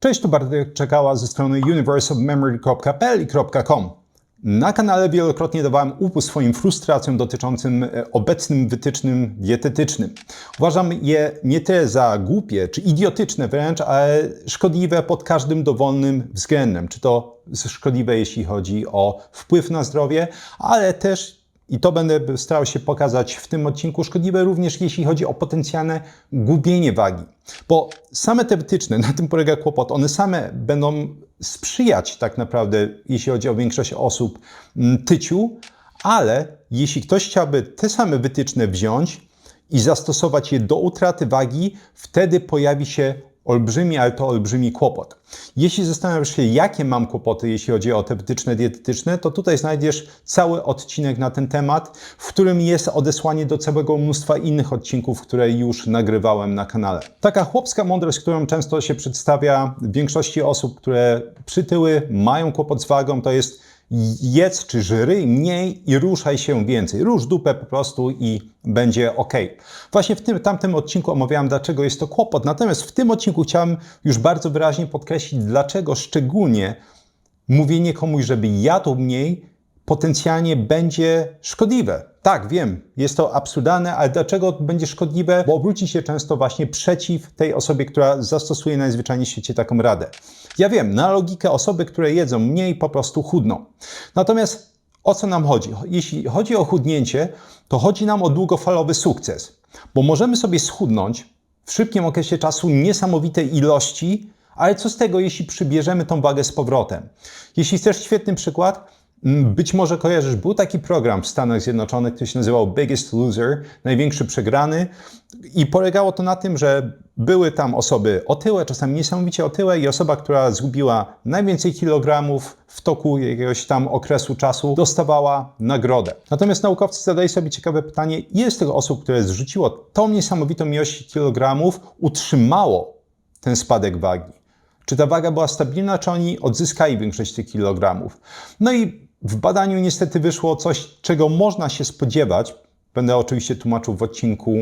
Cześć, tu Bartek Czekała ze strony universeofmemory.pl i .com. Na kanale wielokrotnie dawałem upust swoim frustracjom dotyczącym obecnym wytycznym dietetycznym. Uważam je nie tyle za głupie czy idiotyczne wręcz, ale szkodliwe pod każdym dowolnym względem. Czy to szkodliwe, jeśli chodzi o wpływ na zdrowie, ale też, i to będę starał się pokazać w tym odcinku, szkodliwe również jeśli chodzi o potencjalne gubienie wagi. Bo same te wytyczne, na tym polega kłopot, one same będą sprzyjać tak naprawdę, jeśli chodzi o większość osób, tyciu, ale jeśli ktoś chciałby te same wytyczne wziąć i zastosować je do utraty wagi, wtedy pojawi się olbrzymi, ale to olbrzymi kłopot. Jeśli zastanawiasz się, jakie mam kłopoty, jeśli chodzi o te wytyczne dietetyczne, to tutaj znajdziesz cały odcinek na ten temat, w którym jest odesłanie do całego mnóstwa innych odcinków, które już nagrywałem na kanale. Taka chłopska mądrość, którą często się przedstawia w większości osób, które przytyły, mają kłopot z wagą, to jest: jedz czy żryj mniej i ruszaj się więcej. Rusz dupę po prostu i będzie ok. Właśnie w tamtym odcinku omawiałem, dlaczego jest to kłopot. Natomiast w tym odcinku chciałem już bardzo wyraźnie podkreślić, dlaczego szczególnie mówienie komuś, żeby jadł mniej, potencjalnie będzie szkodliwe. Tak, wiem, jest to absurdalne, ale dlaczego będzie szkodliwe? Bo obróci się często właśnie przeciw tej osobie, która zastosuje najzwyczajniej w świecie taką radę. Ja wiem, na logikę osoby, które jedzą mniej, po prostu chudną. Natomiast o co nam chodzi? Jeśli chodzi o chudnięcie, to chodzi nam o długofalowy sukces. Bo możemy sobie schudnąć w szybkim okresie czasu niesamowite ilości, ale co z tego, jeśli przybierzemy tą wagę z powrotem? Jeśli chcesz świetny przykład, być może kojarzysz, był taki program w Stanach Zjednoczonych, który się nazywał Biggest Loser, największy przegrany, i polegało to na tym, że były tam osoby otyłe, czasami niesamowicie otyłe, i osoba, która zgubiła najwięcej kilogramów w toku jakiegoś tam okresu czasu, dostawała nagrodę. Natomiast naukowcy zadali sobie ciekawe pytanie, ile z tych osób, które zrzuciło tą niesamowitą ilość kilogramów, utrzymało ten spadek wagi? Czy ta waga była stabilna, czy oni odzyskali większość tych kilogramów? No i w badaniu niestety wyszło coś, czego można się spodziewać. Będę oczywiście tłumaczył w odcinku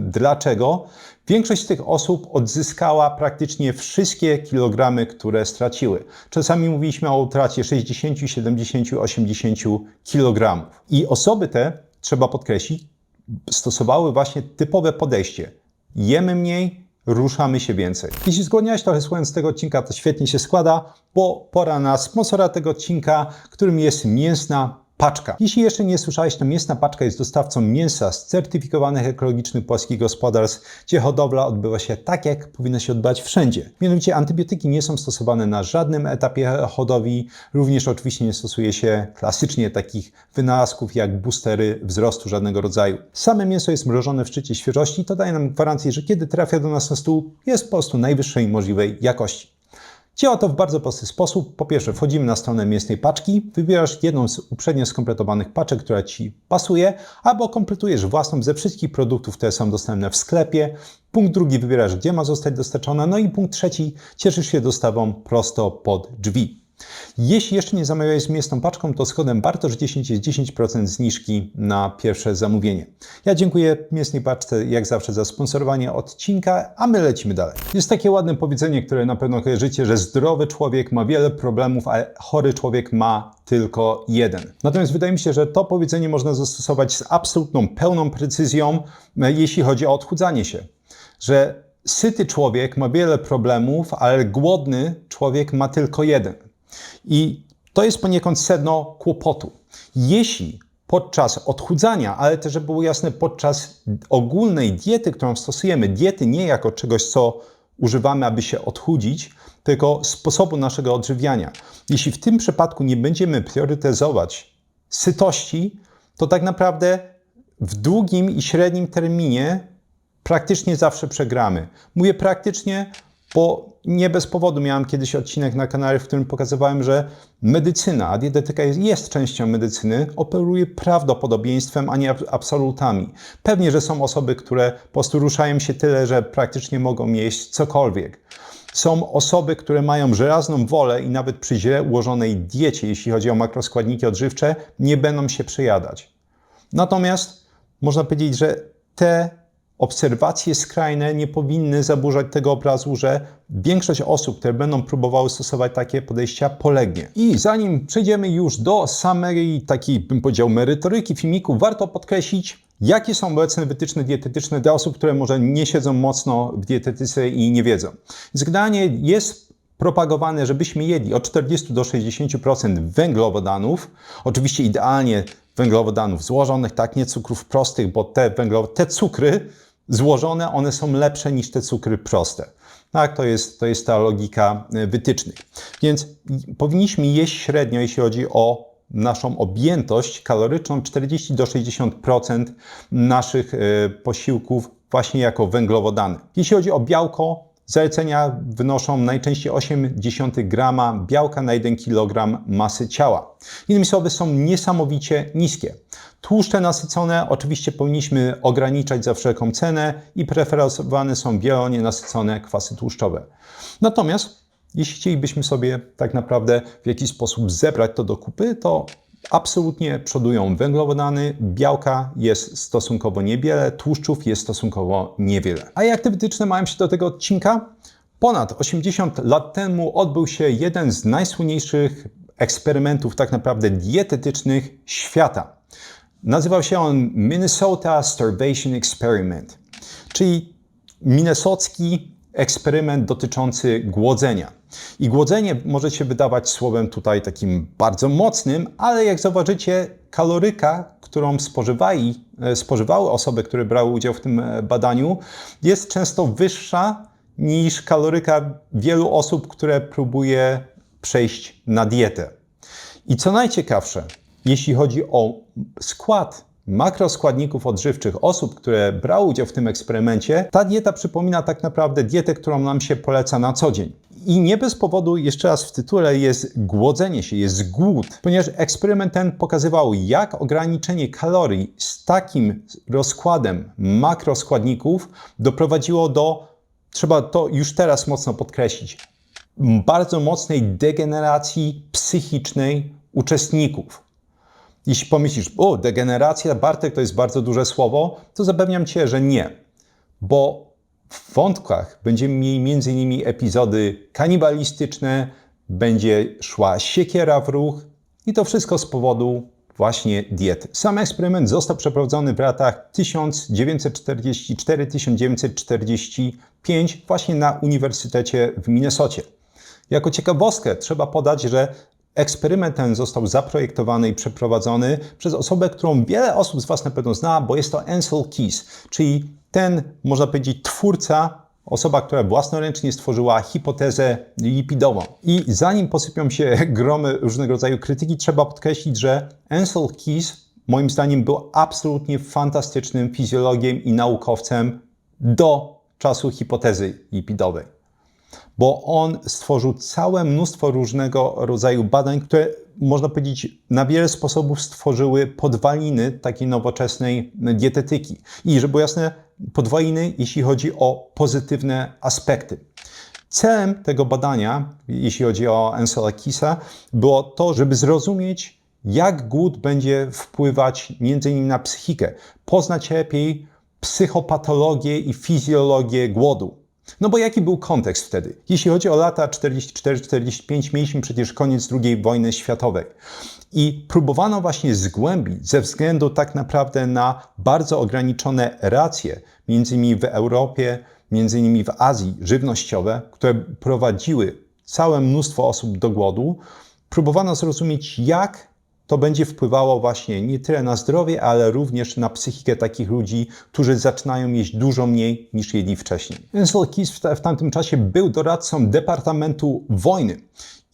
dlaczego. Większość z tych osób odzyskała praktycznie wszystkie kilogramy, które straciły. Czasami mówiliśmy o utracie 60, 70, 80 kilogramów. I osoby te, trzeba podkreślić, stosowały właśnie typowe podejście. Jemy mniej, ruszamy się więcej. Jeśli zgłodniałeś trochę słuchając tego odcinka, to świetnie się składa, bo pora na sponsora tego odcinka, którym jest Mięsna Paczka. Jeśli jeszcze nie słyszałeś, to Mięsna Paczka jest dostawcą mięsa z certyfikowanych ekologicznych polskich gospodarstw, gdzie hodowla odbywa się tak, jak powinna się odbywać wszędzie. Mianowicie antybiotyki nie są stosowane na żadnym etapie hodowli, również oczywiście nie stosuje się klasycznie takich wynalazków jak boostery wzrostu żadnego rodzaju. Same mięso jest mrożone w szczycie świeżości, to daje nam gwarancję, że kiedy trafia do nas na stół, jest po prostu najwyższej możliwej jakości. Działa to w bardzo prosty sposób. Po pierwsze, wchodzimy na stronę Mięsnej Paczki, wybierasz jedną z uprzednio skompletowanych paczek, która Ci pasuje, albo kompletujesz własną ze wszystkich produktów, które są dostępne w sklepie. Punkt drugi, wybierasz, gdzie ma zostać dostarczona. No i punkt trzeci, cieszysz się dostawą prosto pod drzwi. Jeśli jeszcze nie zamawiałeś z Mięsną Paczką, to z kodem BARTOSZ10 jest 10% zniżki na pierwsze zamówienie. Ja dziękuję Mięsnej Paczce jak zawsze za sponsorowanie odcinka, a my lecimy dalej. Jest takie ładne powiedzenie, które na pewno kojarzycie, że zdrowy człowiek ma wiele problemów, a chory człowiek ma tylko jeden. Natomiast wydaje mi się, że to powiedzenie można zastosować z absolutną, pełną precyzją, jeśli chodzi o odchudzanie się. Że syty człowiek ma wiele problemów, ale głodny człowiek ma tylko jeden. I to jest poniekąd sedno kłopotu. Jeśli podczas odchudzania, ale też, żeby było jasne, podczas ogólnej diety, którą stosujemy, diety nie jako czegoś, co używamy, aby się odchudzić, tylko sposobu naszego odżywiania. Jeśli w tym przypadku nie będziemy priorytetyzować sytości, to tak naprawdę w długim i średnim terminie praktycznie zawsze przegramy. Mówię praktycznie, bo nie bez powodu miałem kiedyś odcinek na kanale, w którym pokazywałem, że medycyna, a dietetyka jest częścią medycyny, operuje prawdopodobieństwem, a nie absolutami. Pewnie, że są osoby, które po prostu ruszają się tyle, że praktycznie mogą jeść cokolwiek. Są osoby, które mają żelazną wolę i nawet przy źle ułożonej diecie, jeśli chodzi o makroskładniki odżywcze, nie będą się przejadać. Natomiast można powiedzieć, że te obserwacje skrajne nie powinny zaburzać tego obrazu, że większość osób, które będą próbowały stosować takie podejścia, polegnie. I zanim przejdziemy już do samej takiej, bym powiedział, merytoryki filmiku, warto podkreślić, jakie są obecne wytyczne dietetyczne dla osób, które może nie siedzą mocno w dietetyce i nie wiedzą. Generalnie jest propagowane, żebyśmy jedli od 40 do 60% węglowodanów. Oczywiście idealnie węglowodanów złożonych, tak, nie cukrów prostych, bo te cukry złożone, one są lepsze niż te cukry proste. Tak, to jest ta logika wytycznych. Więc powinniśmy jeść średnio, jeśli chodzi o naszą objętość kaloryczną, 40 do 60% naszych posiłków właśnie jako węglowodany. Jeśli chodzi o białko, zalecenia wynoszą najczęściej 0,8 grama białka na 1 kg masy ciała. Innymi słowy, są niesamowicie niskie. Tłuszcze nasycone oczywiście powinniśmy ograniczać za wszelką cenę i preferowane są wielonienasycone kwasy tłuszczowe. Natomiast jeśli chcielibyśmy sobie tak naprawdę w jakiś sposób zebrać to do kupy, to absolutnie przodują węglowodany, białka jest stosunkowo niewiele, tłuszczów jest stosunkowo niewiele. A jak te wytyczne mają się do tego odcinka? Ponad 80 lat temu odbył się jeden z najsłynniejszych eksperymentów tak naprawdę dietetycznych świata. Nazywał się on Minnesota Starvation Experiment, czyli minnesocki eksperyment dotyczący głodzenia. I głodzenie może się wydawać słowem tutaj takim bardzo mocnym, ale jak zauważycie, kaloryka, którą spożywały osoby, które brały udział w tym badaniu, jest często wyższa niż kaloryka wielu osób, które próbuje przejść na dietę. I co najciekawsze, jeśli chodzi o skład makroskładników odżywczych osób, które brały udział w tym eksperymencie, ta dieta przypomina tak naprawdę dietę, którą nam się poleca na co dzień. I nie bez powodu, jeszcze raz w tytule jest głodzenie się, jest głód, ponieważ eksperyment ten pokazywał, jak ograniczenie kalorii z takim rozkładem makroskładników doprowadziło do, trzeba to już teraz mocno podkreślić, bardzo mocnej degeneracji psychicznej uczestników. Jeśli pomyślisz, degeneracja, Bartek, to jest bardzo duże słowo, to zapewniam Cię, że nie. Bo w wątkach będziemy mieli m.in. epizody kanibalistyczne, będzie szła siekiera w ruch i to wszystko z powodu właśnie diety. Sam eksperyment został przeprowadzony w latach 1944-1945 właśnie na Uniwersytecie w Minnesocie. Jako ciekawostkę trzeba podać, że eksperyment ten został zaprojektowany i przeprowadzony przez osobę, którą wiele osób z Was na pewno zna, bo jest to Ancel Keys, czyli ten, można powiedzieć, twórca, osoba, która własnoręcznie stworzyła hipotezę lipidową. I zanim posypią się gromy różnego rodzaju krytyki, trzeba podkreślić, że Ancel Keys moim zdaniem był absolutnie fantastycznym fizjologiem i naukowcem do czasu hipotezy lipidowej. Bo on stworzył całe mnóstwo różnego rodzaju badań, które, można powiedzieć, na wiele sposobów stworzyły podwaliny takiej nowoczesnej dietetyki. I żeby było jasne, podwaliny, jeśli chodzi o pozytywne aspekty. Celem tego badania, jeśli chodzi o Ancela Keysa, było to, żeby zrozumieć, jak głód będzie wpływać m.in. na psychikę, poznać lepiej psychopatologię i fizjologię głodu. No bo jaki był kontekst wtedy? Jeśli chodzi o lata 44-45, mieliśmy przecież koniec II wojny światowej. I próbowano właśnie zgłębić ze względu tak naprawdę na bardzo ograniczone racje, między innymi w Europie, między innymi w Azji, żywnościowe, które prowadziły całe mnóstwo osób do głodu. Próbowano zrozumieć, jak to będzie wpływało właśnie nie tyle na zdrowie, ale również na psychikę takich ludzi, którzy zaczynają jeść dużo mniej niż jedli wcześniej. Ancel Keys w tamtym czasie był doradcą Departamentu Wojny.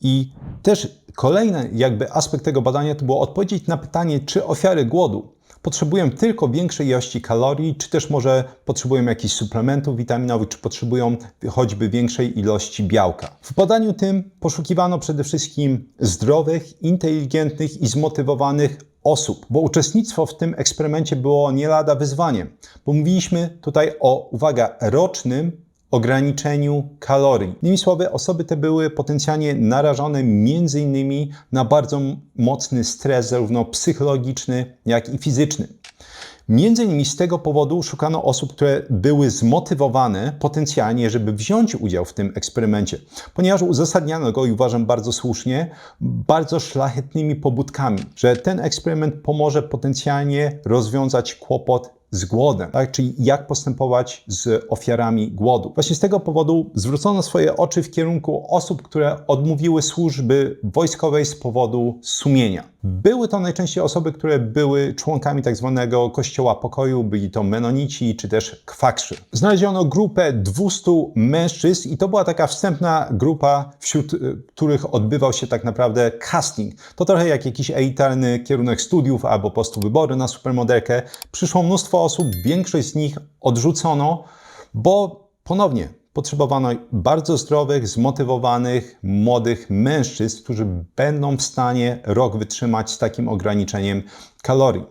I też kolejny jakby aspekt tego badania to było odpowiedzieć na pytanie, czy ofiary głodu potrzebują tylko większej ilości kalorii, czy też może potrzebują jakichś suplementów witaminowych, czy potrzebują choćby większej ilości białka. W badaniu tym poszukiwano przede wszystkim zdrowych, inteligentnych i zmotywowanych osób, bo uczestnictwo w tym eksperymencie było nie lada wyzwaniem, bo mówiliśmy tutaj o, uwaga, rocznym ograniczeniu kalorii. Innymi słowy, osoby te były potencjalnie narażone m.in. na bardzo mocny stres, zarówno psychologiczny, jak i fizyczny. Między innymi z tego powodu szukano osób, które były zmotywowane potencjalnie, żeby wziąć udział w tym eksperymencie, ponieważ uzasadniano go, i uważam bardzo słusznie, bardzo szlachetnymi pobudkami, że ten eksperyment pomoże potencjalnie rozwiązać kłopot z głodem, tak? Czyli jak postępować z ofiarami głodu. Właśnie z tego powodu zwrócono swoje oczy w kierunku osób, które odmówiły służby wojskowej z powodu sumienia. Były to najczęściej osoby, które były członkami tak zwanego Kościoła Pokoju, byli to menonici czy też kwakrzy. Znaleziono grupę 200 mężczyzn i to była taka wstępna grupa, wśród których odbywał się tak naprawdę casting. To trochę jak jakiś elitarny kierunek studiów albo po prostu wybory na supermodelkę. Przyszło mnóstwo osób, większość z nich odrzucono, bo ponownie potrzebowano bardzo zdrowych, zmotywowanych, młodych mężczyzn, którzy będą w stanie rok wytrzymać z takim ograniczeniem kalorii.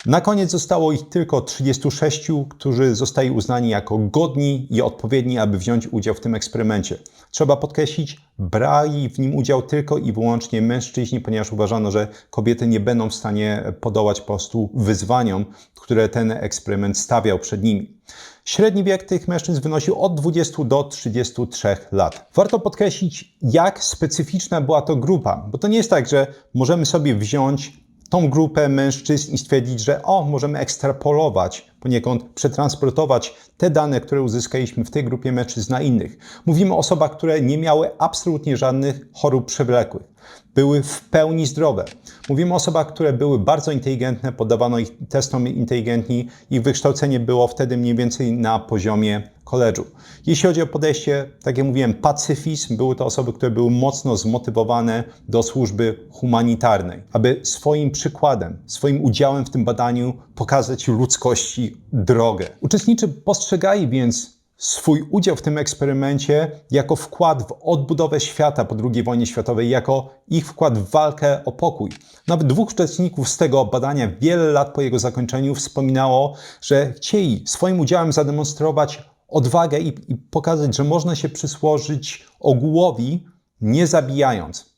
Na koniec zostało ich tylko 36, którzy zostali uznani jako godni i odpowiedni, aby wziąć udział w tym eksperymencie. Trzeba podkreślić, brali w nim udział tylko i wyłącznie mężczyźni, ponieważ uważano, że kobiety nie będą w stanie podołać po prostu wyzwaniom, które ten eksperyment stawiał przed nimi. Średni wiek tych mężczyzn wynosił od 20 do 33 lat. Warto podkreślić, jak specyficzna była to grupa, bo to nie jest tak, że możemy sobie wziąć tą grupę mężczyzn i stwierdzić, że możemy ekstrapolować, poniekąd przetransportować te dane, które uzyskaliśmy w tej grupie mężczyzn na innych. Mówimy o osobach, które nie miały absolutnie żadnych chorób przewlekłych. Były w pełni zdrowe. Mówimy o osobach, które były bardzo inteligentne, poddawano ich testom inteligentni, ich wykształcenie było wtedy mniej więcej na poziomie college'u. Jeśli chodzi o podejście, tak jak mówiłem, pacyfizm, były to osoby, które były mocno zmotywowane do służby humanitarnej, aby swoim przykładem, swoim udziałem w tym badaniu pokazać ludzkości drogę. Uczestnicy postrzegali więc swój udział w tym eksperymencie jako wkład w odbudowę świata po II wojnie światowej, jako ich wkład w walkę o pokój. Nawet 2 uczestników z tego badania wiele lat po jego zakończeniu wspominało, że chcieli swoim udziałem zademonstrować odwagę i pokazać, że można się przysłużyć ogółowi, nie zabijając.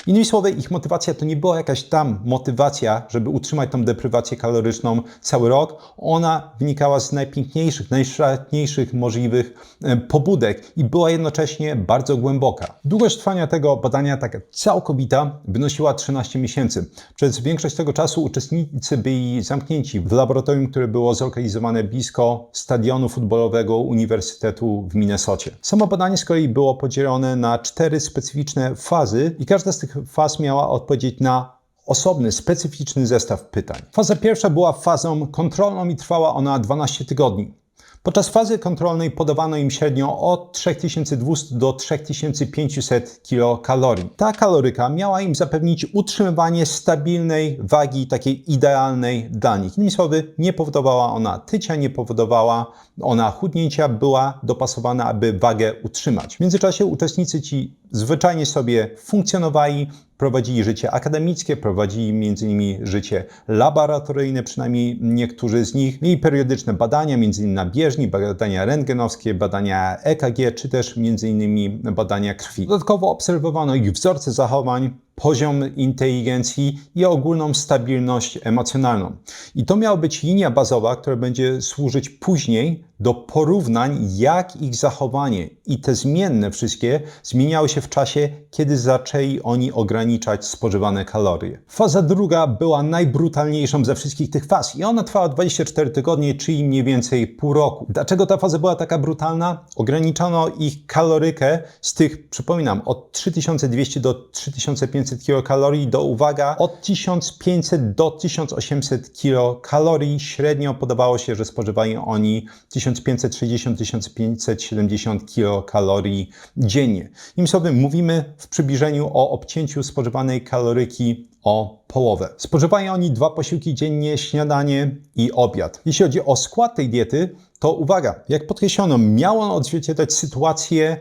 Innymi słowy, ich motywacja to nie była jakaś tam motywacja, żeby utrzymać tą deprywację kaloryczną cały rok. Ona wynikała z najpiękniejszych, najszlachetniejszych możliwych pobudek i była jednocześnie bardzo głęboka. Długość trwania tego badania, taka całkowita, wynosiła 13 miesięcy. Przez większość tego czasu uczestnicy byli zamknięci w laboratorium, które było zlokalizowane blisko stadionu futbolowego Uniwersytetu w Minnesocie. Samo badanie z kolei było podzielone na 4 specyficzne fazy i każda z tych faz miała odpowiedzieć na osobny, specyficzny zestaw pytań. Faza pierwsza była fazą kontrolną i trwała ona 12 tygodni. Podczas fazy kontrolnej podawano im średnio od 3200 do 3500 kilokalorii. Ta kaloryka miała im zapewnić utrzymywanie stabilnej wagi, takiej idealnej dla nich. Innymi słowy, nie powodowała ona tycia, nie powodowała ona chudnięcia, była dopasowana, aby wagę utrzymać. W międzyczasie uczestnicy ci zwyczajnie sobie funkcjonowali, prowadzili życie akademickie, prowadzili m.in. życie laboratoryjne, przynajmniej niektórzy z nich. Mieli periodyczne badania, m.in. na bieżni, badania rentgenowskie, badania EKG, czy też m.in. badania krwi. Dodatkowo obserwowano ich wzorce zachowań, poziom inteligencji i ogólną stabilność emocjonalną. I to miała być linia bazowa, która będzie służyć później do porównań, jak ich zachowanie i te zmienne wszystkie zmieniały się w czasie, kiedy zaczęli oni ograniczać spożywane kalorie. Faza druga była najbrutalniejszą ze wszystkich tych faz i ona trwała 24 tygodnie, czyli mniej więcej pół roku. Dlaczego ta faza była taka brutalna? Ograniczano ich kalorykę z tych, przypominam, od 3200 do 3500 kilokalorii do, uwaga, od 1500 do 1800 kilokalorii. Średnio podawało się, że spożywali oni 1560-1570 kilokalorii dziennie. Innymi słowy, mówimy w przybliżeniu o obcięciu spożywanej kaloryki o połowę. Spożywają oni 2 posiłki dziennie, śniadanie i obiad. Jeśli chodzi o skład tej diety, to uwaga, jak podkreślono, miało on odzwierciedlać sytuację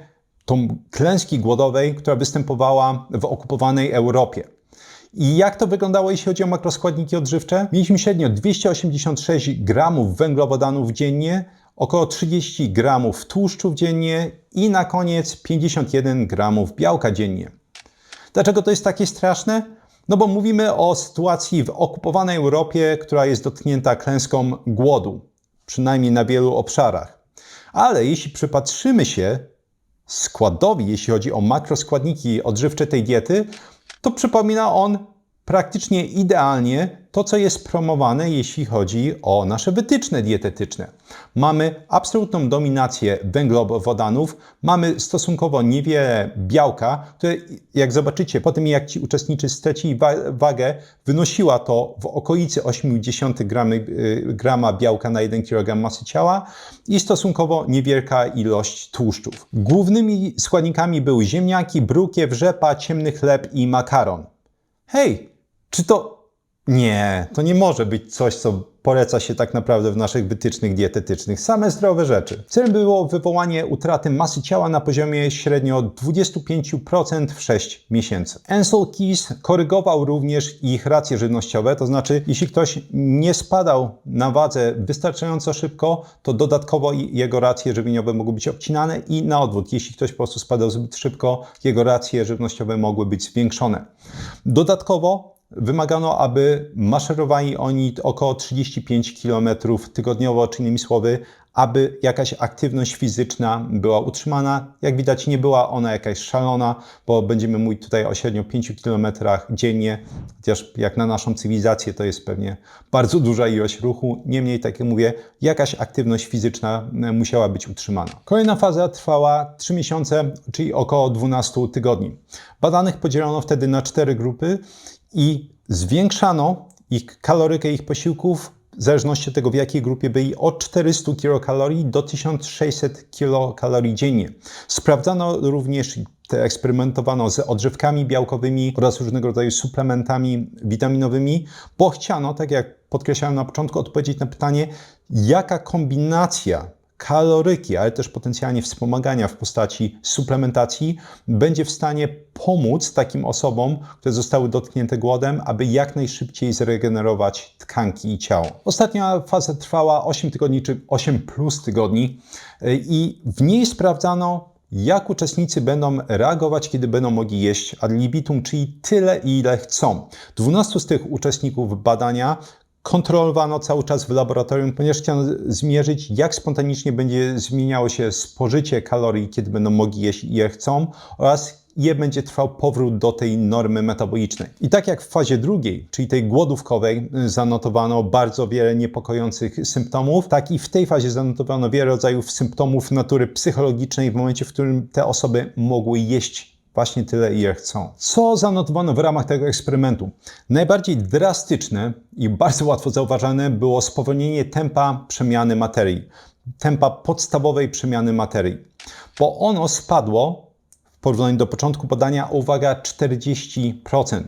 tą klęski głodowej, która występowała w okupowanej Europie. I jak to wyglądało, jeśli chodzi o makroskładniki odżywcze? Mieliśmy średnio 286 gramów węglowodanów dziennie, około 30 gramów tłuszczów dziennie i na koniec 51 gramów białka dziennie. Dlaczego to jest takie straszne? No bo mówimy o sytuacji w okupowanej Europie, która jest dotknięta klęską głodu, przynajmniej na wielu obszarach. Ale jeśli przypatrzymy się składowi, jeśli chodzi o makroskładniki odżywcze tej diety, to przypomina on praktycznie idealnie to, co jest promowane, jeśli chodzi o nasze wytyczne dietetyczne. Mamy absolutną dominację węglowodanów, mamy stosunkowo niewiele białka, które jak zobaczycie po tym, jak ci uczestnicy stracili wagę, wynosiła to w okolicy 0,8 grama białka na 1 kg masy ciała i stosunkowo niewielka ilość tłuszczów. Głównymi składnikami były ziemniaki, brukiew, rzepa, ciemny chleb i makaron. Hej, czy to... Nie, to nie może być coś, co poleca się tak naprawdę w naszych wytycznych dietetycznych. Same zdrowe rzeczy. Celem było wywołanie utraty masy ciała na poziomie średnio 25% w 6 miesięcy. Ansel Keys korygował również ich racje żywnościowe, to znaczy jeśli ktoś nie spadał na wadze wystarczająco szybko, to dodatkowo jego racje żywieniowe mogły być obcinane i na odwrót. Jeśli ktoś po prostu spadał zbyt szybko, jego racje żywnościowe mogły być zwiększone. Dodatkowo wymagano, aby maszerowali oni około 35 km tygodniowo, czy innymi słowy, aby jakaś aktywność fizyczna była utrzymana. Jak widać, nie była ona jakaś szalona, bo będziemy mówić tutaj o średnio 5 km dziennie, chociaż jak na naszą cywilizację to jest pewnie bardzo duża ilość ruchu. Niemniej, tak jak mówię, jakaś aktywność fizyczna musiała być utrzymana. Kolejna faza trwała 3 miesiące, czyli około 12 tygodni. Badanych podzielono wtedy na 4 grupy i zwiększano kalorykę ich posiłków w zależności od tego, w jakiej grupie byli, od 400 kilokalorii do 1600 kilokalorii dziennie. Sprawdzano również, eksperymentowano z odżywkami białkowymi oraz różnego rodzaju suplementami witaminowymi, bo chciano, tak jak podkreślałem na początku, odpowiedzieć na pytanie, jaka kombinacja kaloryki, ale też potencjalnie wspomagania w postaci suplementacji będzie w stanie pomóc takim osobom, które zostały dotknięte głodem, aby jak najszybciej zregenerować tkanki i ciało. Ostatnia faza trwała 8 tygodni, czy 8 plus tygodni i w niej sprawdzano, jak uczestnicy będą reagować, kiedy będą mogli jeść ad libitum, czyli tyle, ile chcą. 12 z tych uczestników badania kontrolowano cały czas w laboratorium, ponieważ chciano zmierzyć, jak spontanicznie będzie zmieniało się spożycie kalorii, kiedy będą mogli jeść i je chcą, oraz ile będzie trwał powrót do tej normy metabolicznej. I tak jak w fazie drugiej, czyli tej głodówkowej, zanotowano bardzo wiele niepokojących symptomów, tak i w tej fazie zanotowano wiele rodzajów symptomów natury psychologicznej w momencie, w którym te osoby mogły jeść właśnie tyle, ile chcą. Co zanotowano w ramach tego eksperymentu? Najbardziej drastyczne i bardzo łatwo zauważalne było spowolnienie tempa przemiany materii. Tempa podstawowej przemiany materii. Bo ono spadło w porównaniu do początku badania o, uwaga, 40%.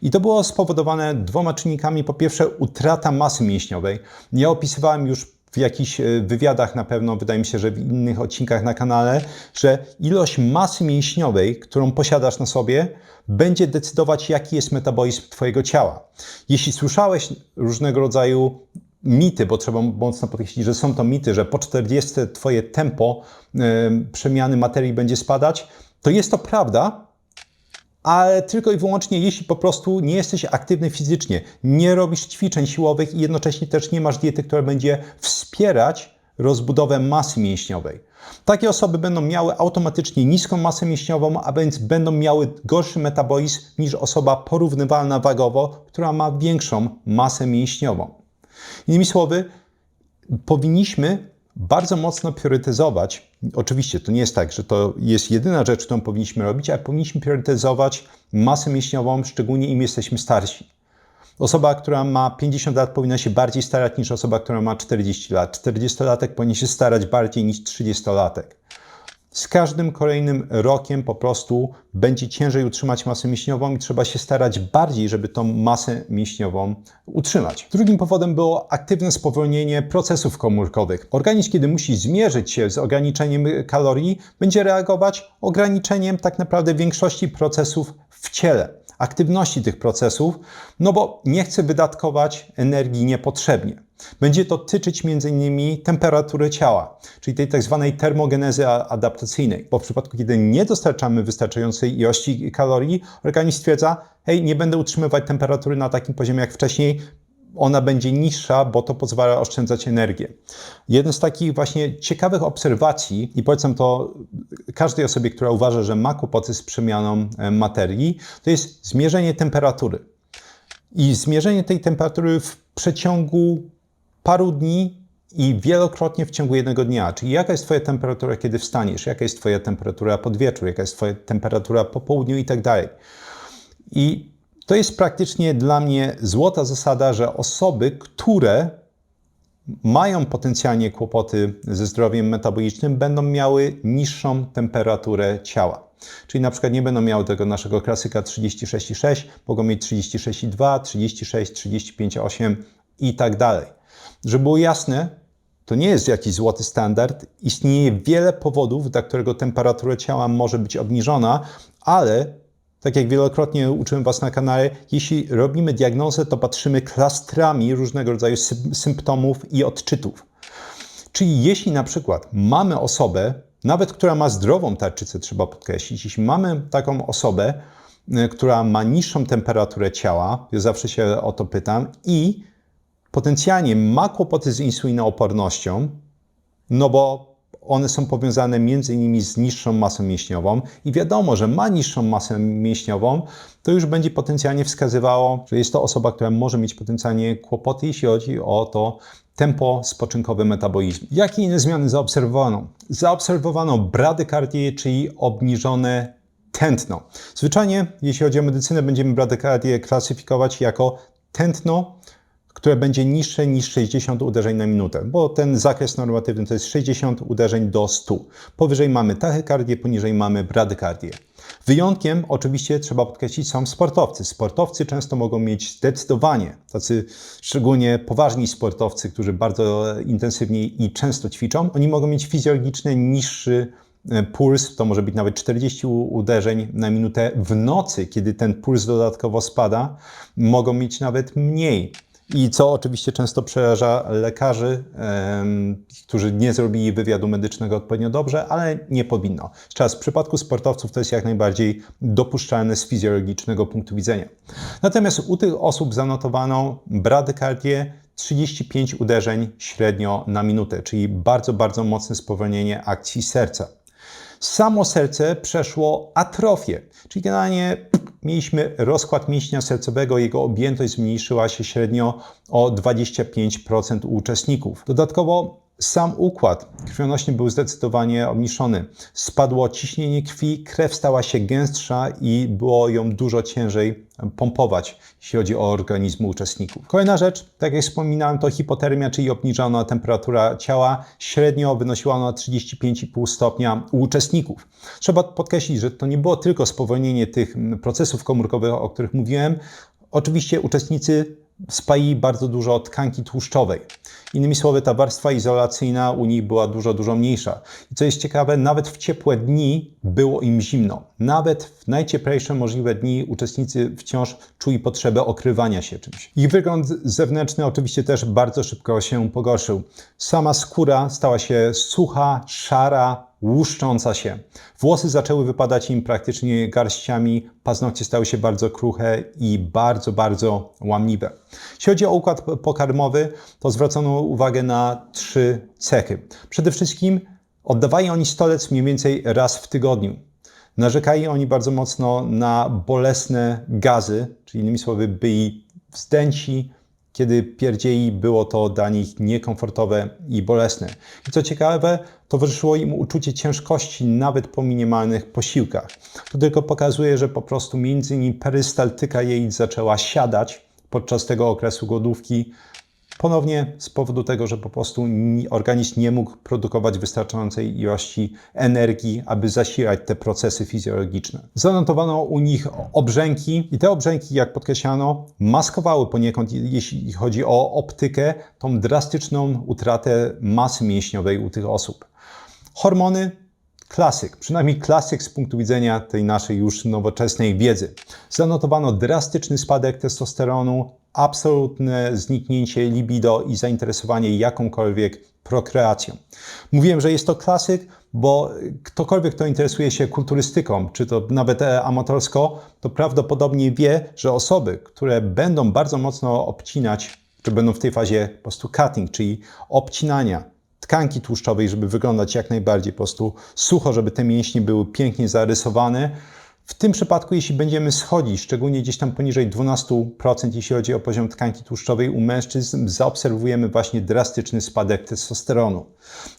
I to było spowodowane 2 czynnikami. Po pierwsze, utrata masy mięśniowej. Ja opisywałem już w jakichś wywiadach na pewno, wydaje mi się, że w innych odcinkach na kanale, że ilość masy mięśniowej, którą posiadasz na sobie, będzie decydować, jaki jest metabolizm Twojego ciała. Jeśli słyszałeś różnego rodzaju mity, bo trzeba mocno podkreślić, że są to mity, że po 40 Twoje tempo przemiany materii będzie spadać, to jest to prawda, ale tylko i wyłącznie, jeśli po prostu nie jesteś aktywny fizycznie, nie robisz ćwiczeń siłowych i jednocześnie też nie masz diety, która będzie wspierać rozbudowę masy mięśniowej. Takie osoby będą miały automatycznie niską masę mięśniową, a więc będą miały gorszy metabolizm niż osoba porównywalna wagowo, która ma większą masę mięśniową. Innymi słowy, powinniśmy bardzo mocno priorytetyzować, oczywiście to nie jest tak, że to jest jedyna rzecz, którą powinniśmy robić, ale powinniśmy priorytetyzować masę mięśniową, szczególnie im jesteśmy starsi. Osoba, która ma 50 lat powinna się bardziej starać niż osoba, która ma 40 lat. 40-latek powinien się starać bardziej niż 30-latek. Z każdym kolejnym rokiem po prostu będzie ciężej utrzymać masę mięśniową i trzeba się starać bardziej, żeby tą masę mięśniową utrzymać. Drugim powodem było aktywne spowolnienie procesów komórkowych. Organizm, kiedy musi zmierzyć się z ograniczeniem kalorii, będzie reagować ograniczeniem tak naprawdę większości procesów w ciele, aktywności tych procesów, no bo nie chce wydatkować energii niepotrzebnie. Będzie to tyczyć m.in. temperatury ciała, czyli tej tak zwanej termogenezy adaptacyjnej. Bo w przypadku, kiedy nie dostarczamy wystarczającej ilości kalorii, organizm stwierdza, hej, nie będę utrzymywać temperatury na takim poziomie jak wcześniej, ona będzie niższa, bo to pozwala oszczędzać energię. Jeden z takich właśnie ciekawych obserwacji, i polecam to każdej osobie, która uważa, że ma kłopoty z przemianą materii, to jest zmierzenie temperatury. I zmierzenie tej temperatury w przeciągu paru dni i wielokrotnie w ciągu jednego dnia. Czyli jaka jest Twoja temperatura, kiedy wstaniesz, jaka jest Twoja temperatura pod wieczór, jaka jest Twoja temperatura po południu i tak dalej. I to jest praktycznie dla mnie złota zasada, że osoby, które mają potencjalnie kłopoty ze zdrowiem metabolicznym, będą miały niższą temperaturę ciała. Czyli na przykład nie będą miały tego naszego klasyka 36,6, mogą mieć 36,2, 36, 35,8 i tak dalej. Żeby było jasne, to nie jest jakiś złoty standard. Istnieje wiele powodów, dla którego temperatura ciała może być obniżona, ale tak jak wielokrotnie uczyłem Was na kanale, jeśli robimy diagnozę, to patrzymy klastrami różnego rodzaju symptomów i odczytów. Czyli jeśli na przykład mamy osobę, nawet która ma zdrową tarczycę, trzeba podkreślić, jeśli mamy taką osobę, która ma niższą temperaturę ciała, ja zawsze się o to pytam, i potencjalnie ma kłopoty z insulinoopornością, no bo one są powiązane między innymi z niższą masą mięśniową i wiadomo, że ma niższą masę mięśniową, to już będzie potencjalnie wskazywało, że jest to osoba, która może mieć potencjalnie kłopoty, jeśli chodzi o to tempo spoczynkowe metabolizmu. Jakie inne zmiany zaobserwowano? Zaobserwowano bradykardię, czyli obniżone tętno. Zwyczajnie, jeśli chodzi o medycynę, będziemy bradykardię klasyfikować jako tętno, które będzie niższe niż 60 uderzeń na minutę, bo ten zakres normatywny to jest 60 uderzeń do 100. Powyżej mamy tachykardię, poniżej mamy bradykardię. Wyjątkiem, oczywiście trzeba podkreślić, są sportowcy. Sportowcy często mogą mieć zdecydowanie, tacy szczególnie poważni sportowcy, którzy bardzo intensywnie i często ćwiczą, oni mogą mieć fizjologicznie niższy puls, to może być nawet 40 uderzeń na minutę. W nocy, kiedy ten puls dodatkowo spada, mogą mieć nawet mniej. I co oczywiście często przeraża lekarzy, którzy nie zrobili wywiadu medycznego odpowiednio dobrze, ale nie powinno. Jeszcze raz, w przypadku sportowców to jest jak najbardziej dopuszczalne z fizjologicznego punktu widzenia. Natomiast u tych osób zanotowano bradykardię 35 uderzeń średnio na minutę, czyli bardzo, bardzo mocne spowolnienie akcji serca. Samo serce przeszło atrofię, czyli generalnie mieliśmy rozkład mięśnia sercowego, jego objętość zmniejszyła się średnio o 25% u uczestników. Dodatkowo sam układ krwionośny był zdecydowanie obniżony. Spadło ciśnienie krwi, krew stała się gęstsza i było ją dużo ciężej pompować, jeśli chodzi o organizmy uczestników. Kolejna rzecz, tak jak wspominałem, to hipotermia, czyli obniżona temperatura ciała. Średnio wynosiła ona 35,5 stopnia u uczestników. Trzeba podkreślić, że to nie było tylko spowolnienie tych procesów komórkowych, o których mówiłem. Oczywiście uczestnicy spalili bardzo dużo tkanki tłuszczowej. Innymi słowy, ta warstwa izolacyjna u nich była dużo, dużo mniejsza. I co jest ciekawe, nawet w ciepłe dni było im zimno. Nawet w najcieplejsze możliwe dni uczestnicy wciąż czuli potrzebę okrywania się czymś. Ich wygląd zewnętrzny oczywiście też bardzo szybko się pogorszył. Sama skóra stała się sucha, szara, łuszcząca się. Włosy zaczęły wypadać im praktycznie garściami, paznokcie stały się bardzo kruche i bardzo, bardzo łamliwe. Jeśli chodzi o układ pokarmowy, to zwrócono uwagę na 3 cechy. Przede wszystkim oddawali oni stolec mniej więcej raz w tygodniu. Narzekali oni bardzo mocno na bolesne gazy, czyli innymi słowy byli wzdęci. Kiedy pierdzieli, było to dla nich niekomfortowe i bolesne. I co ciekawe, towarzyszyło im uczucie ciężkości nawet po minimalnych posiłkach. To tylko pokazuje, że po prostu między innymi perystaltyka jelit zaczęła siadać podczas tego okresu głodówki. Ponownie z powodu tego, że po prostu organizm nie mógł produkować wystarczającej ilości energii, aby zasilać te procesy fizjologiczne. Zanotowano u nich obrzęki i te obrzęki, jak podkreślano, maskowały poniekąd, jeśli chodzi o optykę, tą drastyczną utratę masy mięśniowej u tych osób. Hormony, Klasyk, przynajmniej klasyk z punktu widzenia tej naszej już nowoczesnej wiedzy. Zanotowano drastyczny spadek testosteronu, absolutne zniknięcie libido i zainteresowanie jakąkolwiek prokreacją. Mówiłem, że jest to klasyk, bo ktokolwiek, kto interesuje się kulturystyką, czy to nawet amatorsko, to prawdopodobnie wie, że osoby, które będą bardzo mocno obcinać, czy będą w tej fazie po prostu cutting, czyli obcinania tkanki tłuszczowej, żeby wyglądać jak najbardziej po prostu sucho, żeby te mięśnie były pięknie zarysowane. W tym przypadku, jeśli będziemy schodzić, szczególnie gdzieś tam poniżej 12%, jeśli chodzi o poziom tkanki tłuszczowej u mężczyzn, zaobserwujemy właśnie drastyczny spadek testosteronu.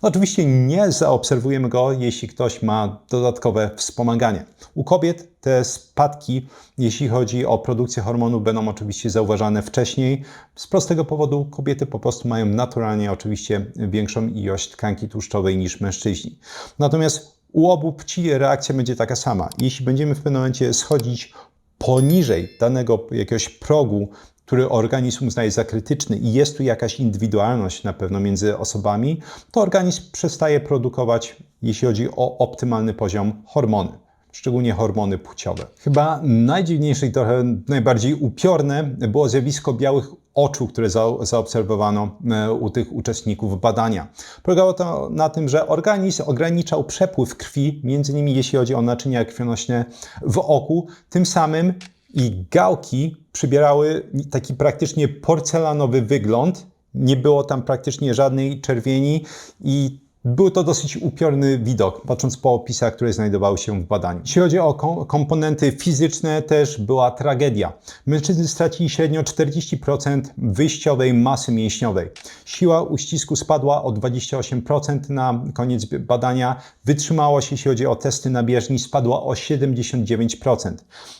Oczywiście nie zaobserwujemy go, jeśli ktoś ma dodatkowe wspomaganie. U kobiet te spadki, jeśli chodzi o produkcję hormonów, będą oczywiście zauważane wcześniej. Z prostego powodu kobiety po prostu mają naturalnie oczywiście większą ilość tkanki tłuszczowej niż mężczyźni. Natomiast u obu płci reakcja będzie taka sama. Jeśli będziemy w pewnym momencie schodzić poniżej danego jakiegoś progu, który organizm uznaje za krytyczny i jest tu jakaś indywidualność na pewno między osobami, to organizm przestaje produkować, jeśli chodzi o optymalny poziom, hormony. Szczególnie hormony płciowe. Chyba najdziwniejsze i trochę najbardziej upiorne było zjawisko białych oczu, które zaobserwowano u tych uczestników badania. Polegało to na tym, że organizm ograniczał przepływ krwi, między innymi jeśli chodzi o naczynia krwionośne w oku, tym samym i gałki przybierały taki praktycznie porcelanowy wygląd, nie było tam praktycznie żadnej czerwieni i był to dosyć upiorny widok, patrząc po opisach, które znajdowały się w badaniu. Jeśli chodzi o komponenty fizyczne, też była tragedia. Mężczyźni stracili średnio 40% wyjściowej masy mięśniowej. Siła uścisku spadła o 28% na koniec badania. Wytrzymałość, jeśli chodzi o testy na bieżni, spadła o 79%.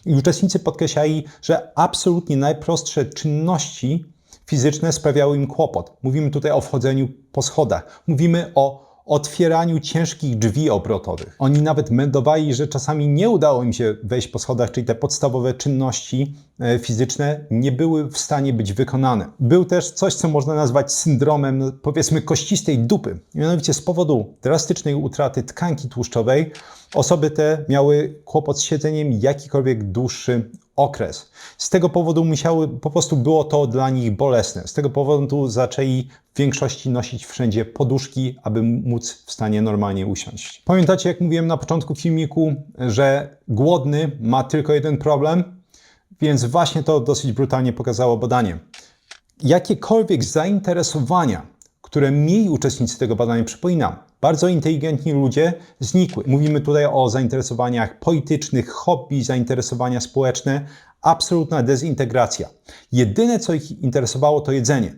I uczestnicy podkreślali, że absolutnie najprostsze czynności fizyczne sprawiały im kłopot. Mówimy tutaj o wchodzeniu po schodach. Mówimy o otwieraniu ciężkich drzwi obrotowych. Oni nawet meldowali, że czasami nie udało im się wejść po schodach, czyli te podstawowe czynności fizyczne nie były w stanie być wykonane. Był też coś, co można nazwać syndromem, powiedzmy, kościstej dupy. Mianowicie z powodu drastycznej utraty tkanki tłuszczowej osoby te miały kłopot z siedzeniem jakikolwiek dłuższy okres. Z tego powodu po prostu było to dla nich bolesne. Z tego powodu zaczęli w większości nosić wszędzie poduszki, aby móc w stanie normalnie usiąść. Pamiętacie, jak mówiłem na początku filmiku, że głodny ma tylko jeden problem? Więc właśnie to dosyć brutalnie pokazało badanie. Jakiekolwiek zainteresowania, które mieli uczestnicy tego badania, przypominam, bardzo inteligentni ludzie znikły. Mówimy tutaj o zainteresowaniach politycznych, hobby, zainteresowania społeczne. Absolutna dezintegracja. Jedyne, co ich interesowało, to jedzenie.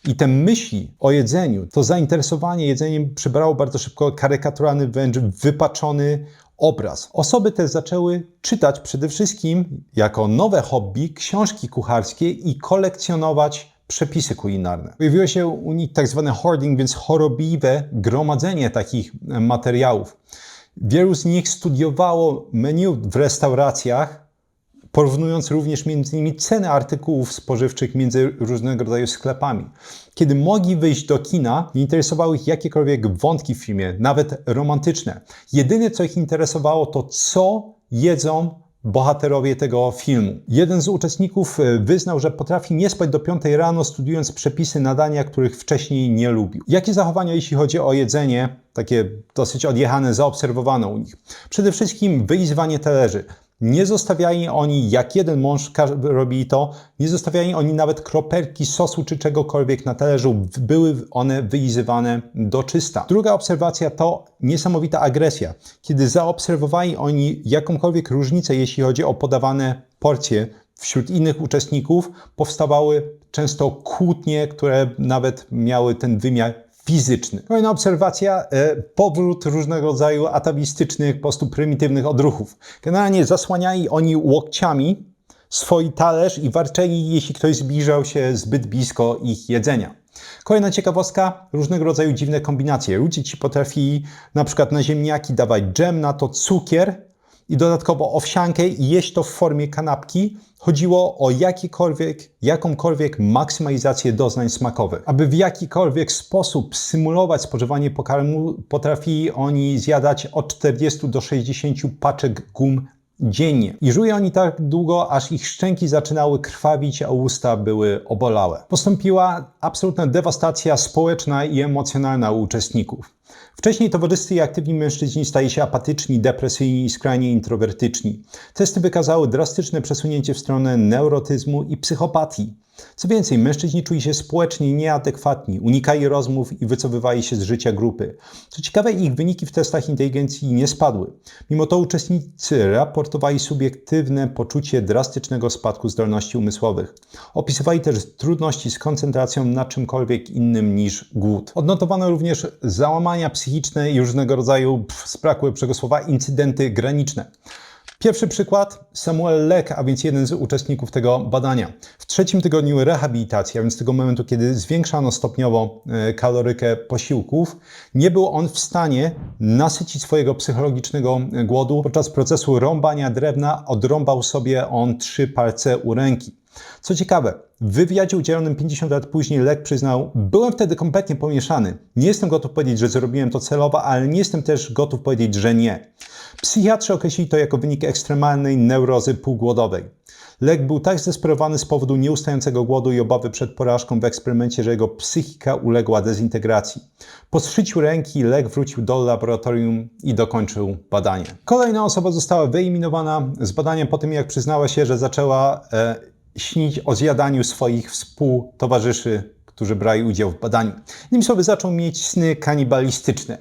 I te myśli o jedzeniu, to zainteresowanie jedzeniem przybrało bardzo szybko karykaturalny, wręcz wypaczony obraz. Osoby te zaczęły czytać przede wszystkim jako nowe hobby książki kucharskie i kolekcjonować przepisy kulinarne. Pojawiło się u nich tak zwane hoarding, więc chorobliwe gromadzenie takich materiałów. Wielu z nich studiowało menu w restauracjach, porównując również między innymi ceny artykułów spożywczych między różnego rodzaju sklepami. Kiedy mogli wyjść do kina, nie interesowały ich jakiekolwiek wątki w filmie, nawet romantyczne. Jedyne, co ich interesowało, to co jedzą bohaterowie tego filmu. Jeden z uczestników wyznał, że potrafi nie spać do 5 rano, studiując przepisy na dania, których wcześniej nie lubił. Jakie zachowania, jeśli chodzi o jedzenie, takie dosyć odjechane, zaobserwowano u nich? Przede wszystkim wylizywanie talerzy. Nie zostawiali oni, jak jeden mąż robili to, nie zostawiali oni nawet kropelki sosu czy czegokolwiek na talerzu. Były one wylizywane do czysta. Druga obserwacja to niesamowita agresja. Kiedy zaobserwowali oni jakąkolwiek różnicę, jeśli chodzi o podawane porcje wśród innych uczestników, powstawały często kłótnie, które nawet miały ten wymiar fizyczny. Kolejna obserwacja, powrót różnego rodzaju atawistycznych, po prostu prymitywnych odruchów. Generalnie zasłaniali oni łokciami swój talerz i warczeli, jeśli ktoś zbliżał się zbyt blisko ich jedzenia. Kolejna ciekawostka, różnego rodzaju dziwne kombinacje. Ludzie ci potrafili na przykład na ziemniaki dawać dżem, na to cukier i dodatkowo owsiankę i jeść to w formie kanapki. Chodziło o jakąkolwiek maksymalizację doznań smakowych. Aby w jakikolwiek sposób symulować spożywanie pokarmu, potrafili oni zjadać od 40 do 60 paczek gum dziennie. I żuli oni tak długo, aż ich szczęki zaczynały krwawić, a usta były obolałe. Postąpiła absolutna dewastacja społeczna i emocjonalna u uczestników. Wcześniej towarzyscy i aktywni mężczyźni stali się apatyczni, depresyjni i skrajnie introwertyczni. Testy wykazały drastyczne przesunięcie w stronę neurotyzmu i psychopatii. Co więcej, mężczyźni czuli się społecznie nieadekwatni, unikali rozmów i wycofywali się z życia grupy. Co ciekawe, ich wyniki w testach inteligencji nie spadły. Mimo to uczestnicy raportowali subiektywne poczucie drastycznego spadku zdolności umysłowych. Opisywali też trudności z koncentracją na czymkolwiek innym niż głód. Odnotowano również załamania psychiczne i różnego rodzaju, z braku lepszego słowa, incydenty graniczne. Pierwszy przykład, Samuel Leck, a więc jeden z uczestników tego badania. W 3. tygodniu rehabilitacji, a więc tego momentu, kiedy zwiększano stopniowo kalorykę posiłków, nie był on w stanie nasycić swojego psychologicznego głodu. Podczas procesu rąbania drewna odrąbał sobie on 3 palce u ręki. Co ciekawe, w wywiadzie udzielonym 50 lat później Leck przyznał: byłem wtedy kompletnie pomieszany. Nie jestem gotów powiedzieć, że zrobiłem to celowo, ale nie jestem też gotów powiedzieć, że nie. Psychiatrzy określili to jako wynik ekstremalnej neurozy półgłodowej. Leck był tak zdesperowany z powodu nieustającego głodu i obawy przed porażką w eksperymencie, że jego psychika uległa dezintegracji. Po zszyciu ręki Leck wrócił do laboratorium i dokończył badanie. Kolejna osoba została wyeliminowana z badania po tym, jak przyznała się, że zaczęła śnić o zjadaniu swoich współtowarzyszy, którzy brali udział w badaniu. Innymi słowy, zaczął mieć sny kanibalistyczne.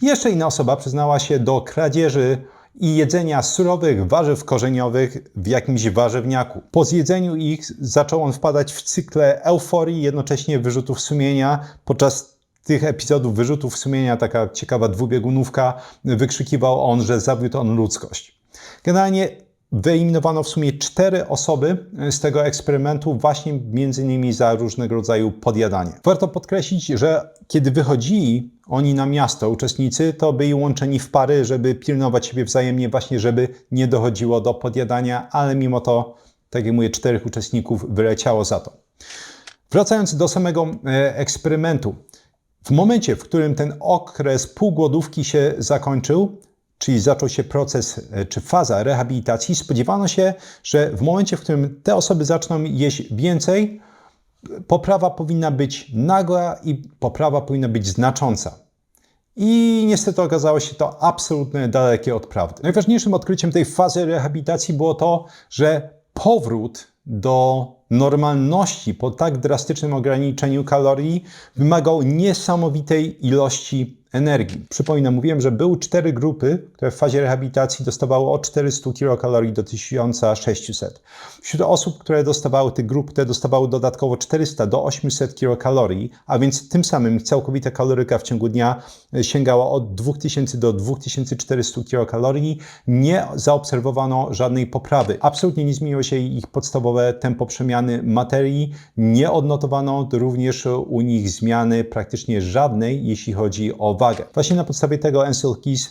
Jeszcze inna osoba przyznała się do kradzieży i jedzenia surowych warzyw korzeniowych w jakimś warzywniaku. Po zjedzeniu ich zaczął on wpadać w cykle euforii, jednocześnie wyrzutów sumienia. Podczas tych epizodów wyrzutów sumienia, taka ciekawa dwubiegunówka, wykrzykiwał on, że zawiódł on ludzkość. Generalnie wyeliminowano w sumie 4 osoby z tego eksperymentu właśnie między innymi za różnego rodzaju podjadanie. Warto podkreślić, że kiedy wychodzili oni na miasto, uczestnicy, to byli łączeni w pary, żeby pilnować siebie wzajemnie, właśnie żeby nie dochodziło do podjadania, ale mimo to, tak jak mówię, 4 uczestników wyleciało za to. Wracając do samego eksperymentu. W momencie, w którym ten okres półgłodówki się zakończył, czyli zaczął się proces czy faza rehabilitacji, spodziewano się, że w momencie, w którym te osoby zaczną jeść więcej, poprawa powinna być nagła i poprawa powinna być znacząca. I niestety okazało się to absolutnie dalekie od prawdy. Najważniejszym odkryciem tej fazy rehabilitacji było to, że powrót do normalności po tak drastycznym ograniczeniu kalorii wymagał niesamowitej ilości energii. Przypominam, mówiłem, że były 4 grupy, które w fazie rehabilitacji dostawały od 400 kilokalorii do 1600. Wśród osób, które dostawały tych grup, te dostawały dodatkowo 400 do 800 kilokalorii, a więc tym samym całkowita kaloryka w ciągu dnia sięgała od 2000 do 2400 kilokalorii. Nie zaobserwowano żadnej poprawy. Absolutnie nie zmieniło się ich podstawowe tempo przemiany materii. Nie odnotowano również u nich zmiany praktycznie żadnej, jeśli chodzi o wagę. Właśnie na podstawie tego Ancel Keys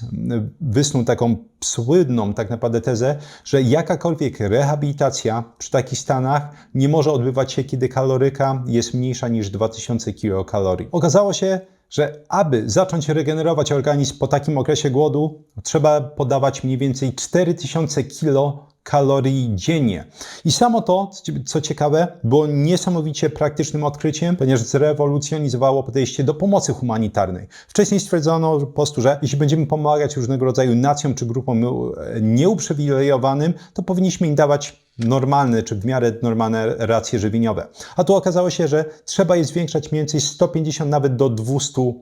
wysnuł taką słynną tak naprawdę tezę, że jakakolwiek rehabilitacja przy takich stanach nie może odbywać się, kiedy kaloryka jest mniejsza niż 2000 kilokalorii. Okazało się, że aby zacząć regenerować organizm po takim okresie głodu, trzeba podawać mniej więcej 4000 kilokalorii dziennie. I samo to, co ciekawe, było niesamowicie praktycznym odkryciem, ponieważ zrewolucjonizowało podejście do pomocy humanitarnej. Wcześniej stwierdzono po prostu, że jeśli będziemy pomagać różnego rodzaju nacjom czy grupom nieuprzywilejowanym, to powinniśmy im dawać normalne czy w miarę normalne racje żywieniowe. A tu okazało się, że trzeba je zwiększać mniej więcej 150 nawet do 200%.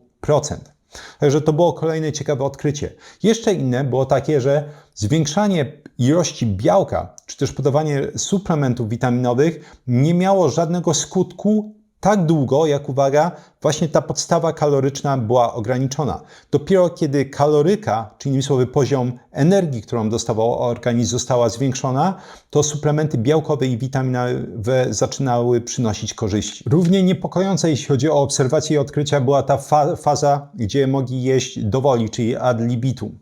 Także to było kolejne ciekawe odkrycie. Jeszcze inne było takie, że zwiększanie ilości białka, czy też podawanie suplementów witaminowych nie miało żadnego skutku tak długo, jak, uwaga, właśnie ta podstawa kaloryczna była ograniczona. Dopiero kiedy kaloryka, czyli innymi słowy poziom energii, którą dostawał organizm, została zwiększona, to suplementy białkowe i witaminowe zaczynały przynosić korzyści. Równie niepokojąca, jeśli chodzi o obserwacje i odkrycia, była ta faza, gdzie mogli jeść do woli, czyli ad libitum.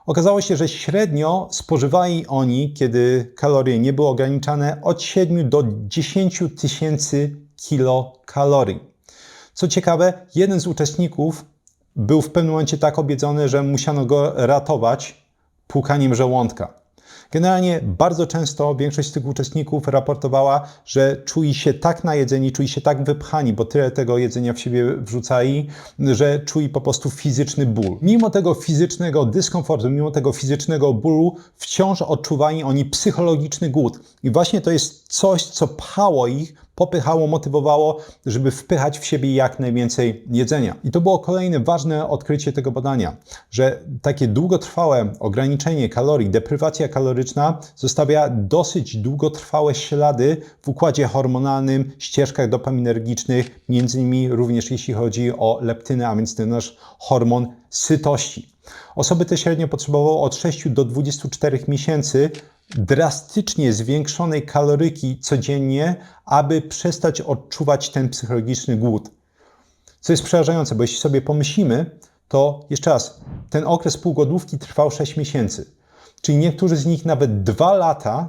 Okazało się, że średnio spożywali oni, kiedy kalorie nie były ograniczane, od 7 do 10 tysięcy kilokalorii. Co ciekawe, jeden z uczestników był w pewnym momencie tak obiedzony, że musiano go ratować płukaniem żołądka. Generalnie bardzo często większość z tych uczestników raportowała, że czuli się tak najedzeni, czuli się tak wypchani, bo tyle tego jedzenia w siebie wrzucali, że czuli po prostu fizyczny ból. Mimo tego fizycznego dyskomfortu, mimo tego fizycznego bólu, wciąż odczuwali oni psychologiczny głód. I właśnie to jest coś, co pchało ich, popychało, motywowało, żeby wpychać w siebie jak najwięcej jedzenia. I to było kolejne ważne odkrycie tego badania, że takie długotrwałe ograniczenie kalorii, deprywacja kaloryczna zostawia dosyć długotrwałe ślady w układzie hormonalnym, ścieżkach dopaminergicznych, między innymi również jeśli chodzi o leptynę, a więc ten nasz hormon sytości. Osoby te średnio potrzebowały od 6 do 24 miesięcy drastycznie zwiększonej kaloryki codziennie, aby przestać odczuwać ten psychologiczny głód. Co jest przerażające, bo jeśli sobie pomyślimy, to jeszcze raz, ten okres półgłodówki trwał 6 miesięcy. Czyli niektórzy z nich nawet 2 lata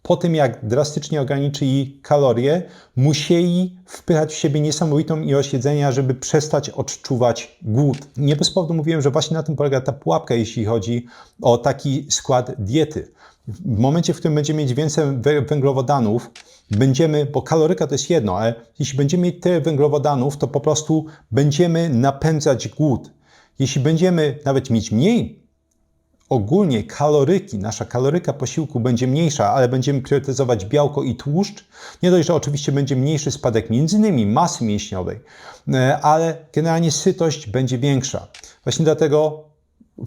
po tym, jak drastycznie ograniczyli kalorie, musieli wpychać w siebie niesamowitą ilość jedzenia, żeby przestać odczuwać głód. Nie bez powodu mówiłem, że właśnie na tym polega ta pułapka, jeśli chodzi o taki skład diety. W momencie, w którym będziemy mieć więcej węglowodanów, bo kaloryka to jest jedno, ale jeśli będziemy mieć tyle węglowodanów, to po prostu będziemy napędzać głód. Jeśli będziemy nawet mieć mniej ogólnie kaloryki, nasza kaloryka posiłku będzie mniejsza, ale będziemy priorytetyzować białko i tłuszcz, nie dość, że oczywiście będzie mniejszy spadek m.in. masy mięśniowej, ale generalnie sytość będzie większa. Właśnie dlatego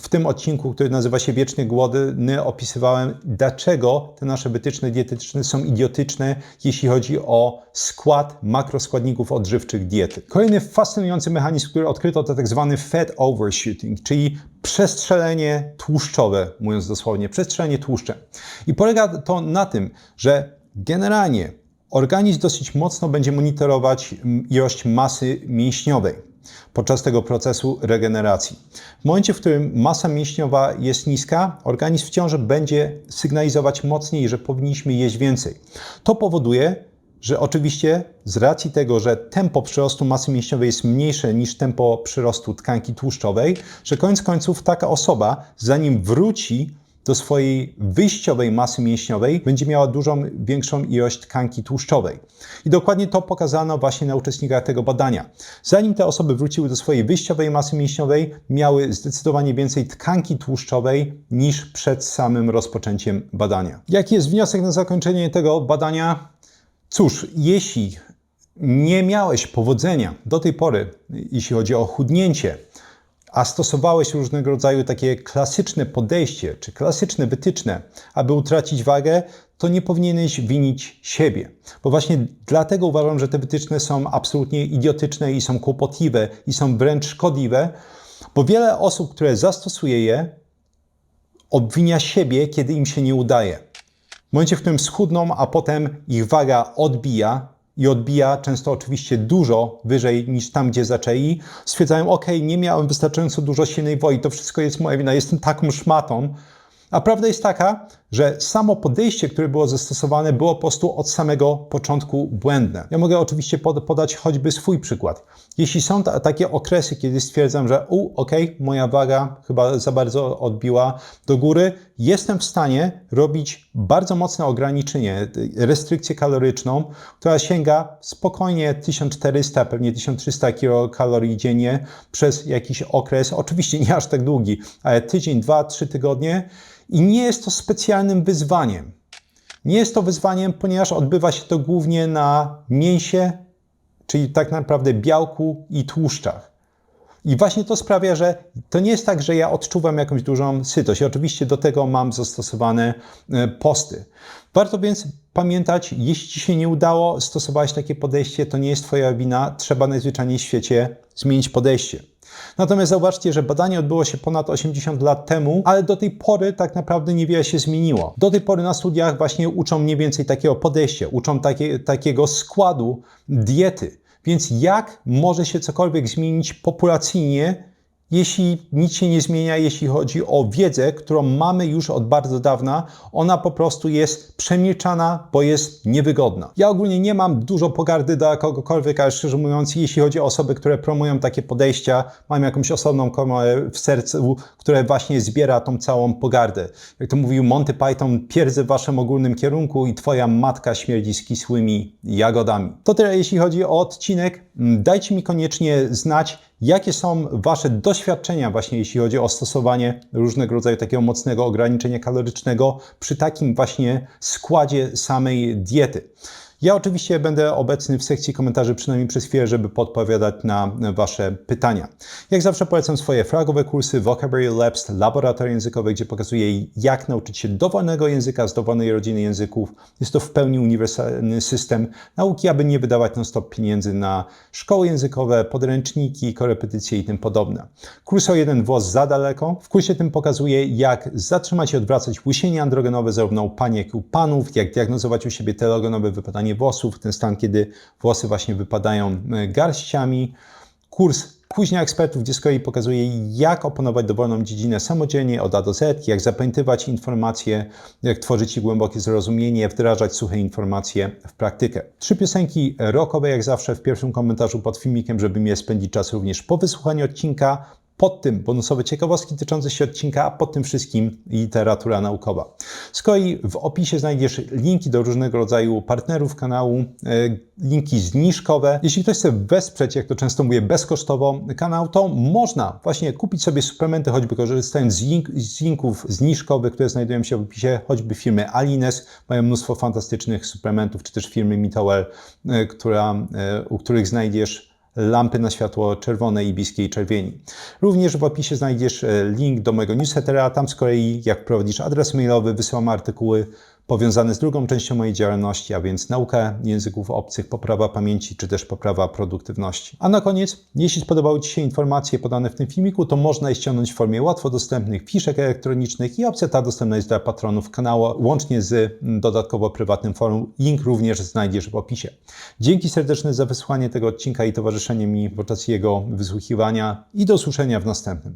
w tym odcinku, który nazywa się Wieczny Głodny, opisywałem, dlaczego te nasze wytyczne dietetyczne są idiotyczne, jeśli chodzi o skład makroskładników odżywczych diety. Kolejny fascynujący mechanizm, który odkryto, to tak zwany fat overshooting, czyli przestrzelenie tłuszczowe, mówiąc dosłownie, przestrzelenie tłuszczem. I polega to na tym, że generalnie organizm dosyć mocno będzie monitorować ilość masy mięśniowej podczas tego procesu regeneracji. W momencie, w którym masa mięśniowa jest niska, organizm wciąż będzie sygnalizować mocniej, że powinniśmy jeść więcej. To powoduje, że oczywiście z racji tego, że tempo przyrostu masy mięśniowej jest mniejsze niż tempo przyrostu tkanki tłuszczowej, że koniec końców taka osoba, zanim wróci do swojej wyjściowej masy mięśniowej, będzie miała dużą, większą ilość tkanki tłuszczowej. I dokładnie to pokazano właśnie na uczestnikach tego badania. Zanim te osoby wróciły do swojej wyjściowej masy mięśniowej, miały zdecydowanie więcej tkanki tłuszczowej niż przed samym rozpoczęciem badania. Jaki jest wniosek na zakończenie tego badania? Cóż, jeśli nie miałeś powodzenia do tej pory, jeśli chodzi o chudnięcie, a stosowałeś różnego rodzaju takie klasyczne podejście, czy klasyczne wytyczne, aby utracić wagę, to nie powinieneś winić siebie. Bo właśnie dlatego uważam, że te wytyczne są absolutnie idiotyczne i są kłopotliwe i są wręcz szkodliwe, bo wiele osób, które zastosuje je, obwinia siebie, kiedy im się nie udaje. W momencie, w którym schudną, a potem ich waga odbija, i odbija często oczywiście dużo wyżej niż tam, gdzie zaczęli, stwierdzają, ok, nie miałem wystarczająco dużo silnej woli, to wszystko jest moja wina, jestem taką szmatą. A prawda jest taka, że samo podejście, które było zastosowane, było po prostu od samego początku błędne. Ja mogę oczywiście podać choćby swój przykład. Jeśli są takie okresy, kiedy stwierdzam, że moja waga chyba za bardzo odbiła do góry, jestem w stanie robić bardzo mocne ograniczenie, restrykcję kaloryczną, która sięga spokojnie 1400, pewnie 1300 kilokalorii dziennie przez jakiś okres, oczywiście nie aż tak długi, ale tydzień, 2, 3 tygodnie. I nie jest to specjalnym wyzwaniem. Nie jest to wyzwaniem, ponieważ odbywa się to głównie na mięsie, czyli tak naprawdę białku i tłuszczach. I właśnie to sprawia, że to nie jest tak, że ja odczuwam jakąś dużą sytość. I oczywiście do tego mam zastosowane posty. Warto więc pamiętać, jeśli Ci się nie udało, stosowałeś takie podejście, to nie jest Twoja wina, trzeba najzwyczajniej w świecie zmienić podejście. Natomiast zauważcie, że badanie odbyło się ponad 80 lat temu, ale do tej pory tak naprawdę niewiele się zmieniło. Do tej pory na studiach właśnie uczą mniej więcej takiego podejścia, uczą takiego składu diety. Więc jak może się cokolwiek zmienić populacyjnie, jeśli nic się nie zmienia, jeśli chodzi o wiedzę, którą mamy już od bardzo dawna, ona po prostu jest przemilczana, bo jest niewygodna. Ja ogólnie nie mam dużo pogardy dla kogokolwiek, ale szczerze mówiąc, jeśli chodzi o osoby, które promują takie podejścia, mają jakąś osobną komorę w sercu, które właśnie zbiera tą całą pogardę. Jak to mówił Monty Python, pierdzę w waszym ogólnym kierunku i twoja matka śmierdzi z jagodami. To tyle, jeśli chodzi o odcinek. Dajcie mi koniecznie znać, jakie są wasze doświadczenia właśnie, jeśli chodzi o stosowanie różnego rodzaju takiego mocnego ograniczenia kalorycznego przy takim właśnie składzie samej diety. Ja oczywiście będę obecny w sekcji komentarzy przynajmniej przez chwilę, żeby podpowiadać na wasze pytania. Jak zawsze polecam swoje flagowe kursy Vocabulary Labs, laboratoria językowe, gdzie pokazuję, jak nauczyć się dowolnego języka z dowolnej rodziny języków. Jest to w pełni uniwersalny system nauki, aby nie wydawać non-stop pieniędzy na szkoły językowe, podręczniki, korepetycje i tym podobne. Kurs o jeden włos za daleko. W kursie tym pokazuję, jak zatrzymać i odwracać łysienie androgenowe zarówno u pań, jak i u panów, jak diagnozować u siebie telogenowe wypadanie włosów, ten stan, kiedy włosy właśnie wypadają garściami. Kurs Kuźnia Ekspertów, gdzie z kolei pokazuje, jak opanować dowolną dziedzinę samodzielnie od A do Z, jak zapamiętywać informacje, jak tworzyć ich głębokie zrozumienie, wdrażać suche informacje w praktykę. 3 piosenki rockowe, jak zawsze w pierwszym komentarzu pod filmikiem, żeby mieć spędzić czas również po wysłuchaniu odcinka. Pod tym bonusowe ciekawostki tyczące się odcinka, a pod tym wszystkim literatura naukowa. Z kolei w opisie znajdziesz linki do różnego rodzaju partnerów kanału, linki zniżkowe. Jeśli ktoś chce wesprzeć, jak to często mówię, bezkosztowo kanał, to można właśnie kupić sobie suplementy, choćby korzystając z linków zniżkowych, które znajdują się w opisie, choćby firmy Alines, mają mnóstwo fantastycznych suplementów, czy też firmy Mitowel, u których znajdziesz lampy na światło czerwone i bliskiej czerwieni. Również w opisie znajdziesz link do mojego newslettera. Tam z kolei, jak wprowadzisz adres mailowy, wysyłam artykuły powiązane z drugą częścią mojej działalności, a więc nauka języków obcych, poprawa pamięci, czy też poprawa produktywności. A na koniec, jeśli spodobały Ci się informacje podane w tym filmiku, to można je ściągnąć w formie łatwo dostępnych fiszek elektronicznych i opcja ta dostępna jest dla patronów kanału, łącznie z dodatkowo prywatnym forum. Link również znajdziesz w opisie. Dzięki serdeczne za wysłuchanie tego odcinka i towarzyszenie mi podczas jego wysłuchiwania i do usłyszenia w następnym.